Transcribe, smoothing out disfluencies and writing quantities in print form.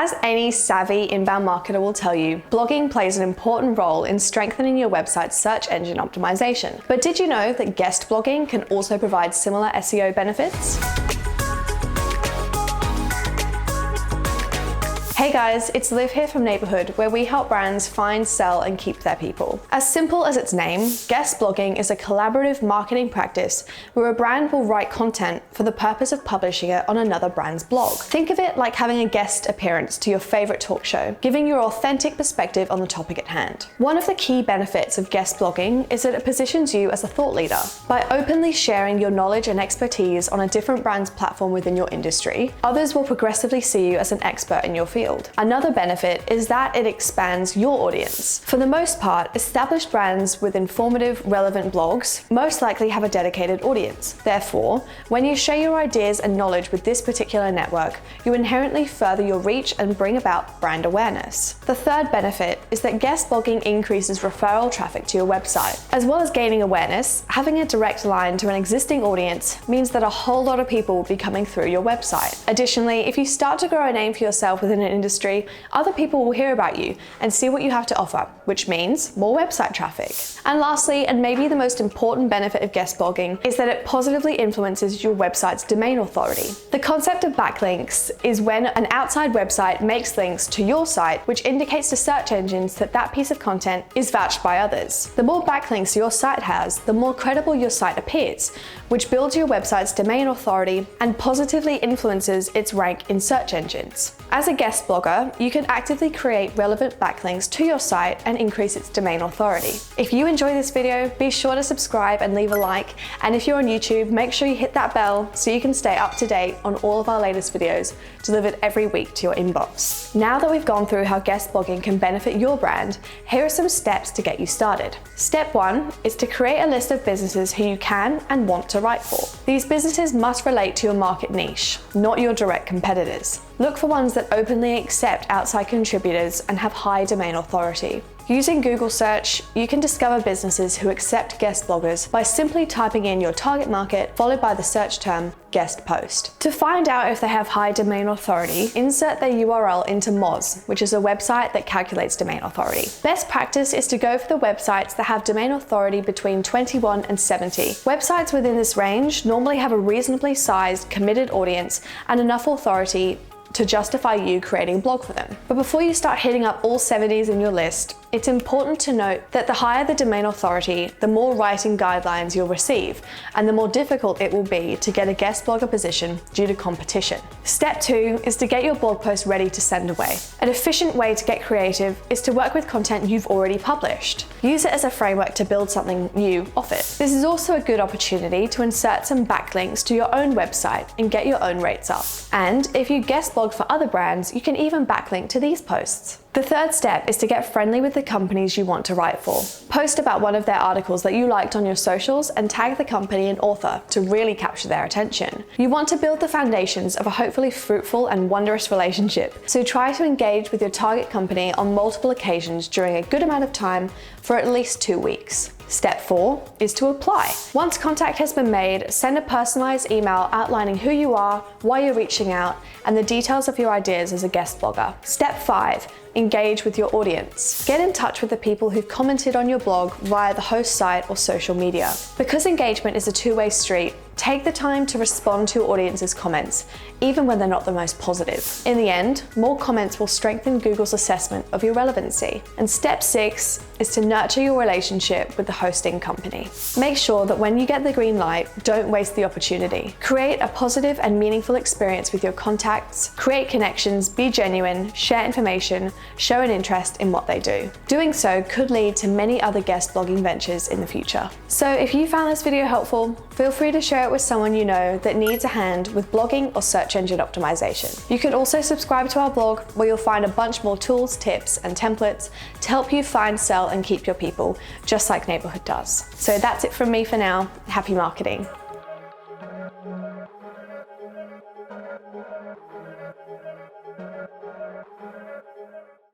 As any savvy inbound marketer will tell you, blogging plays an important role in strengthening your website's search engine optimization. But did you know that guest blogging can also provide similar SEO benefits? Hey guys, it's Liv here from Neighborhood, where we help brands find, sell, and keep their people. As simple as its name, guest blogging is a collaborative marketing practice where a brand will write content for the purpose of publishing it on another brand's blog. Think of it like having a guest appearance to your favorite talk show, giving your authentic perspective on the topic at hand. One of the key benefits of guest blogging is that it positions you as a thought leader. By openly sharing your knowledge and expertise on a different brand's platform within your industry, others will progressively see you as an expert in your field. Another benefit is that it expands your audience. For the most part, established brands with informative, relevant blogs most likely have a dedicated audience. Therefore, when you share your ideas and knowledge with this particular network, you inherently further your reach and bring about brand awareness. The third benefit is that guest blogging increases referral traffic to your website. As well as gaining awareness, having a direct line to an existing audience means that a whole lot of people will be coming through your website. Additionally, if you start to grow a name for yourself within an industry, other people will hear about you and see what you have to offer, which means more website traffic. And lastly, and maybe the most important benefit of guest blogging, is that it positively influences your website's domain authority. The concept of backlinks is when an outside website makes links to your site, which indicates to search engines that that piece of content is vouched by others. The more backlinks your site has, the more credible your site appears, which builds your website's domain authority and positively influences its rank in search engines. As a guest blogger, you can actively create relevant backlinks to your site and increase its domain authority. If you enjoy this video, be sure to subscribe and leave a like. And if you're on YouTube, make sure you hit that bell so you can stay up to date on all of our latest videos delivered every week to your inbox. Now that we've gone through how guest blogging can benefit your brand, here are some steps to get you started. Step 1 is to create a list of businesses who you can and want to write for. These businesses must relate to your market niche, not your direct competitors. Look for ones that openly accept outside contributors and have high domain authority. Using Google search, you can discover businesses who accept guest bloggers by simply typing in your target market followed by the search term guest post. To find out if they have high domain authority, insert their URL into Moz, which is a website that calculates domain authority. Best practice is to go for the websites that have domain authority between 21 and 70. Websites within this range normally have a reasonably sized, committed audience and enough authority to justify you creating a blog for them. But before you start hitting up all 70s in your list, it's important to note that the higher the domain authority, the more writing guidelines you'll receive, and the more difficult it will be to get a guest blogger position due to competition. Step 2 is to get your blog post ready to send away. An efficient way to get creative is to work with content you've already published. Use it as a framework to build something new off it. This is also a good opportunity to insert some backlinks to your own website and get your own rates up. And if you guest blog for other brands, you can even backlink to these posts. The third step is to get friendly with the companies you want to write for. Post about one of their articles that you liked on your socials and tag the company and author to really capture their attention. You want to build the foundations of a hopefully fruitful and wondrous relationship, so try to engage with your target company on multiple occasions during a good amount of time for at least 2 weeks. Step 4 is to apply. Once contact has been made, send a personalized email outlining who you are, why you're reaching out, and the details of your ideas as a guest blogger. Step 5, engage with your audience. Get in touch with the people who've commented on your blog via the host site or social media. Because engagement is a two-way street, take the time to respond to your audience's comments, even when they're not the most positive. In the end, more comments will strengthen Google's assessment of your relevancy. And step 6 is to nurture your relationship with the hosting company. Make sure that when you get the green light, don't waste the opportunity. Create a positive and meaningful experience with your contacts, create connections, be genuine, share information, show an interest in what they do. Doing so could lead to many other guest blogging ventures in the future. So if you found this video helpful, feel free to share it with someone you know that needs a hand with blogging or search engine optimization. You can also subscribe to our blog, where you'll find a bunch more tools, tips, and templates to help you find, sell, and keep your people, just like Neighborhood does. So that's it from me for now. Happy marketing.